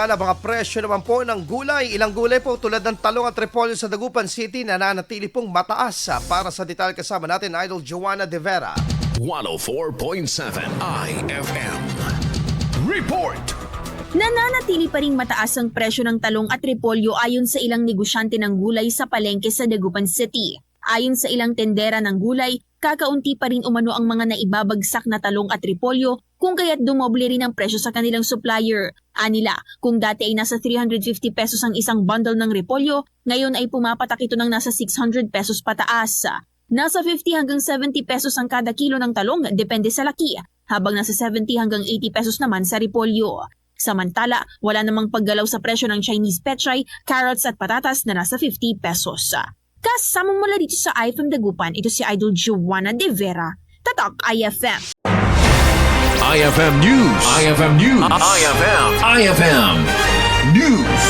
Mga presyo naman po ng gulay. Ilang gulay po tulad ng talong at repolyo sa Dagupan City nananatili pong mataas. Para sa detalye kasama natin, Idol Joanna De Vera. 104.7 IFM Report. Nananatili pa ring mataas ang presyo ng talong at repolyo ayon sa ilang negosyante ng gulay sa palengke sa Dagupan City. Ayon sa ilang tindera ng gulay, kakaunti pa rin umano ang mga naibabagsak na talong at repolyo kung kaya't dumoble rin ang presyo sa kanilang supplier. Anila, kung dati ay nasa 350 pesos ang isang bundle ng repolyo, ngayon ay pumapatak ito ng nasa 600 pesos pataas. Nasa 50 hanggang 70 pesos ang kada kilo ng talong, depende sa laki, habang nasa 70 hanggang 80 pesos naman sa repolyo. Samantala, wala namang paggalaw sa presyo ng Chinese pechay, carrots at patatas na nasa 50 pesos. Kasama mula dito sa IFM Dagupan, ito si Idol Joanna De Vera, Tatak IFM. IFM News. IFM News. IFM News.